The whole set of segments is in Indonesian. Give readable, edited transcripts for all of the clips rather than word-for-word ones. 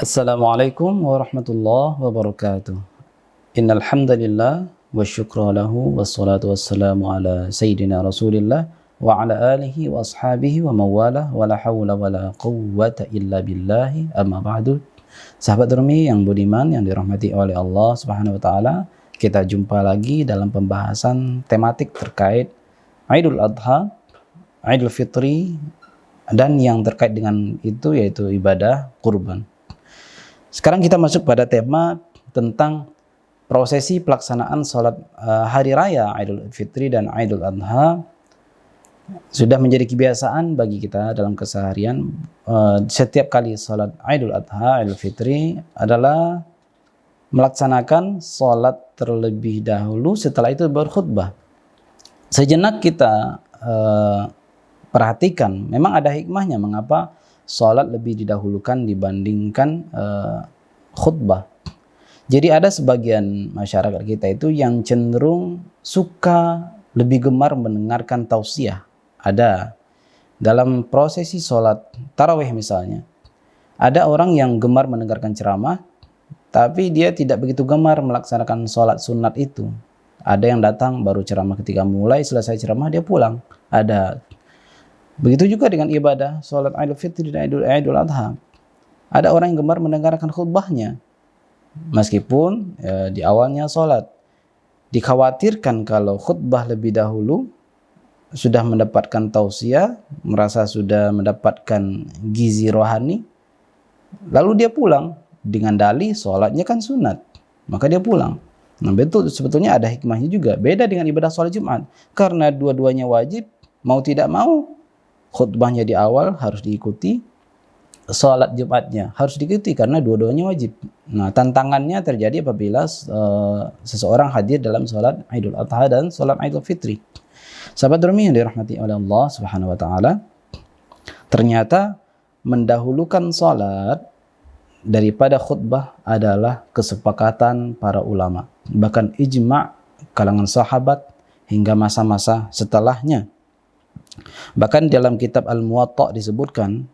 Assalamualaikum warahmatullahi wabarakatuh. Innal hamdalillah wa syukra lahu wassalatu wassalamu ala sayyidina Rasulillah wa ala alihi wa ashabihi wa mawalah wa la hawla wa la quwwata illa billahi amma ba'du. Sahabat Rumi yang budiman yang dirahmati oleh Allah Subhanahu wa taala, kita jumpa lagi dalam pembahasan tematik terkait Idul Adha, Idul Fitri dan yang terkait dengan itu yaitu ibadah kurban. Sekarang kita masuk pada tema tentang prosesi pelaksanaan sholat hari raya Idul Fitri dan Idul Adha. Sudah menjadi kebiasaan bagi kita dalam keseharian, setiap kali sholat Idul Adha, Idul Fitri adalah melaksanakan sholat terlebih dahulu, setelah itu berkhutbah. Sejenak kita perhatikan, memang ada hikmahnya mengapa sholat lebih didahulukan dibandingkan khutbah. Jadi ada sebagian masyarakat kita itu yang cenderung suka lebih gemar mendengarkan tausiah. Ada dalam prosesi sholat tarawih misalnya, ada orang yang gemar mendengarkan ceramah, tapi dia tidak begitu gemar melaksanakan sholat sunat itu. Ada yang datang baru ceramah, ketika mulai selesai ceramah dia pulang. Ada. Begitu juga dengan ibadah sholat Idul Fitri dan Idul Adha. Ada orang yang gemar mendengarkan khutbahnya, meskipun di awalnya sholat. Dikhawatirkan kalau khutbah lebih dahulu sudah mendapatkan tausiah, merasa sudah mendapatkan gizi rohani, lalu dia pulang dengan dalih sholatnya kan sunat, maka dia pulang. Nah betul, sebetulnya ada hikmahnya juga. Beda dengan ibadah sholat Jumat, karena dua-duanya wajib, mau tidak mau khutbahnya di awal harus diikuti, sholat Jumatnya harus diikuti karena dua-duanya wajib. Nah, tantangannya terjadi apabila seseorang hadir dalam sholat Idul Adha dan sholat Idul Fitri. Sahabat Rumi yang dirahmati oleh Allah Subhanahu wa taala, ternyata mendahulukan sholat daripada khutbah adalah kesepakatan para ulama, bahkan ijma' kalangan sahabat hingga masa-masa setelahnya. Bahkan dalam kitab Al-Muwatta disebutkan,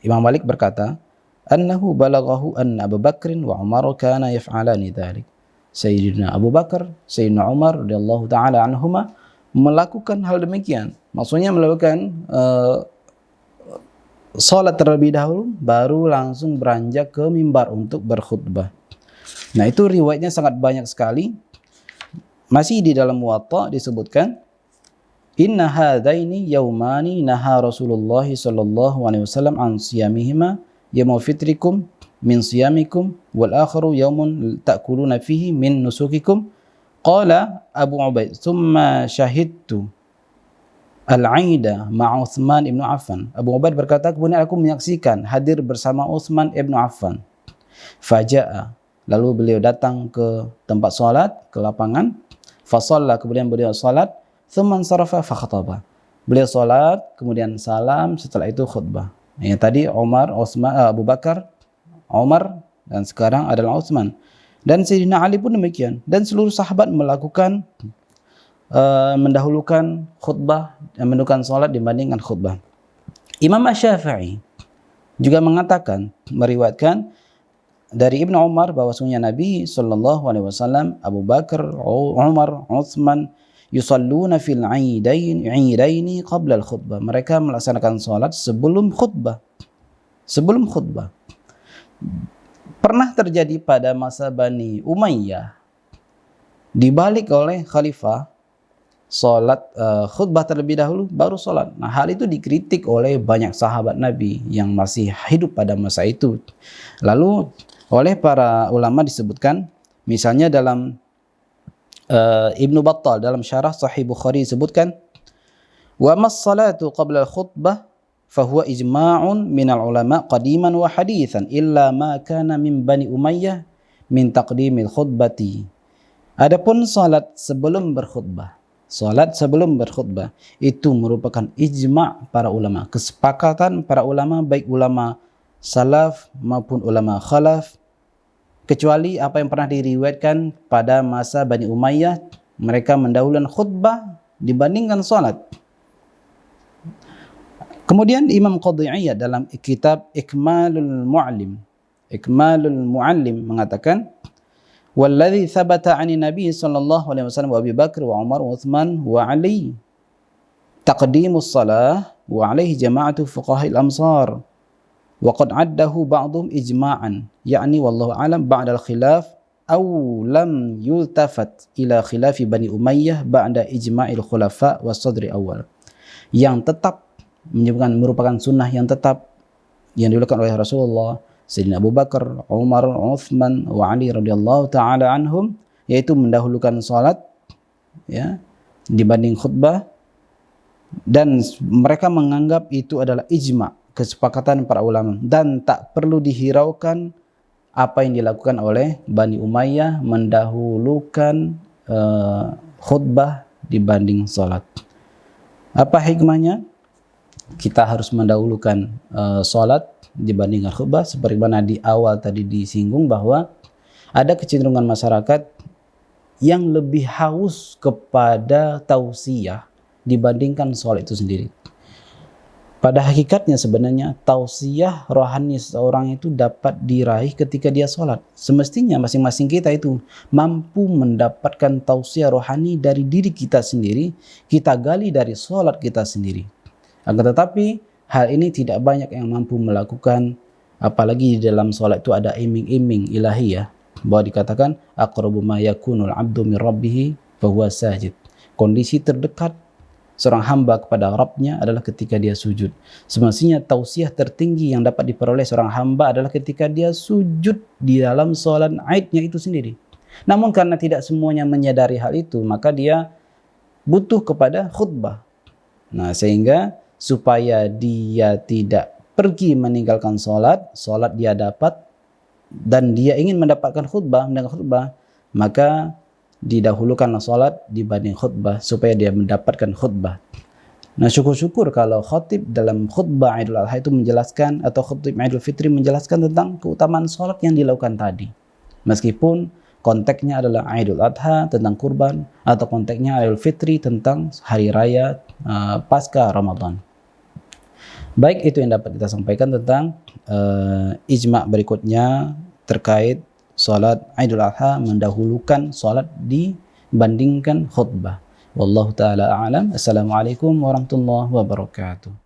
Imam Malik berkata, annahu balaghahu anna Abu Bakrin wa Umar kana yaf'alani dzalik. Sayyidina Abu Bakar, Sayyidina Umar radhiyallahu taala anhuma melakukan hal demikian. Maksudnya melakukan salat terlebih dahulu baru langsung beranjak ke mimbar untuk berkhutbah. Nah, itu riwayatnya sangat banyak sekali. Masih di dalam Muwatta disebutkan, inna hadaini yaumani naha Rasulullah sallallahu alaihi wasallam an siyamihima yaumul fitrikum min siyamikum wal akharu yaumun ta'kuluna fihi min nusukikum. Qala Abu Ubaid thumma syahidtu al-Aida ma'a Utsman ibn Affan. Abu Ubaid berkata, kemudian aku menyaksikan hadir bersama Utsman ibn Affan. Faja'a, lalu beliau datang ke tempat salat, ke lapangan. Fasalla, kemudian beliau salat. Tsumman sarafa fa khataba. Beliau salat, kemudian salam, setelah itu khutbah. Yang tadi Umar, Utsman, Abu Bakar, Umar, dan sekarang adalah Utsman. Dan Sayyidina Ali pun demikian. Dan seluruh sahabat melakukan mendahulukan khutbah, mendahulukan salat dibandingkan khutbah. Imam Asy-Syafi'i juga mengatakan, meriwayatkan dari Ibnu Umar bahwasanya Nabi sallallahu alaihi wasallam, Abu Bakar, Umar, Utsman yusalluna fil idaini qabla al-khutbah. Mereka melaksanakan salat sebelum khutbah. Sebelum khutbah. Pernah terjadi pada masa Bani Umayyah, dibalik oleh khalifah, salat khutbah terlebih dahulu baru salat. Nah, hal itu dikritik oleh banyak sahabat Nabi yang masih hidup pada masa itu. Lalu oleh para ulama disebutkan, misalnya dalam Ibnu Battal dalam syarah Sahih Bukhari disebutkan, wa mas-salatu qabla al-khutbah fahuwa ijma'un minal ulama qadiman wa hadithan illa ma kana min Bani Umayyah min taqdimil khutbati. Adapun salat sebelum berkhutbah, salat sebelum berkhutbah itu merupakan ijma' para ulama, kesepakatan para ulama, baik ulama salaf maupun ulama khalaf, kecuali apa yang pernah diriwayatkan pada masa Bani Umayyah, mereka mendahulukan khutbah dibandingkan salat. Kemudian Imam Qadhi Iyad dalam kitab Ikmalul Mu'allim Ikmalul Muallim mengatakan, "Walladzi thabata 'ani Nabi sallallahu alaihi wasallam wa Abi Bakar wa Umar wa Utsman wa Ali taqdimus shalah wa alaihi jama'atu fuqaha'il amsar wa qad 'addahu ba'dhum ijma'an ya'ni wallahu a'lam ba'da al-khilaf aw lam yultafat ila khilafi Bani Umayyah ba'da ijma'il khulafa was sadri awal." Yang tetap merupakan sunnah yang tetap yang dilakukan oleh Rasulullah, Sayyidina Abu Bakar, Umar, Uthman, wa Ali radhiyallahu taala anhum, yaitu mendahulukan salat ya dibanding khutbah, dan mereka menganggap itu adalah ijma, kesepakatan para ulama, dan tak perlu dihiraukan apa yang dilakukan oleh Bani Umayyah mendahulukan khutbah dibanding salat. Apa hikmahnya? Kita harus mendahulukan salat dibandingkan khutbah, seperti mana di awal tadi disinggung bahwa ada kecenderungan masyarakat yang lebih haus kepada tausiyah dibandingkan salat itu sendiri. Pada hakikatnya sebenarnya tausiyah rohani seseorang itu dapat diraih ketika dia salat. Semestinya masing-masing kita itu mampu mendapatkan tausiyah rohani dari diri kita sendiri, kita gali dari salat kita sendiri. Akan tetapi hal ini tidak banyak yang mampu melakukan, apalagi di dalam salat itu ada iming-iming ilahiyah, bahwa dikatakan aqrabu ma yakunul 'abdu min rabbih fa huwa sajid. Kondisi terdekat seorang hamba kepada Rabbnya adalah ketika dia sujud. Semestinya tausiah tertinggi yang dapat diperoleh seorang hamba adalah ketika dia sujud di dalam salat Aidnya itu sendiri. Namun karena tidak semuanya menyadari hal itu, maka dia butuh kepada khutbah. Nah, sehingga supaya dia tidak pergi meninggalkan salat dia dapat, dan dia ingin mendapatkan khutbah, maka didahulukanlah salat dibanding khutbah supaya dia mendapatkan khutbah. Nah, syukur-syukur kalau khatib dalam khutbah Idul Adha itu menjelaskan, atau khatib Idul Fitri menjelaskan tentang keutamaan salat yang dilakukan tadi. Meskipun konteksnya adalah Idul Adha tentang kurban, atau konteksnya Idul Fitri tentang hari raya pasca Ramadan. Baik, itu yang dapat kita sampaikan tentang ijma' berikutnya terkait salat Idul Adha mendahulukan salat dibandingkan khutbah. Wallahu taala a'lam. Assalamualaikum warahmatullahi wabarakatuh.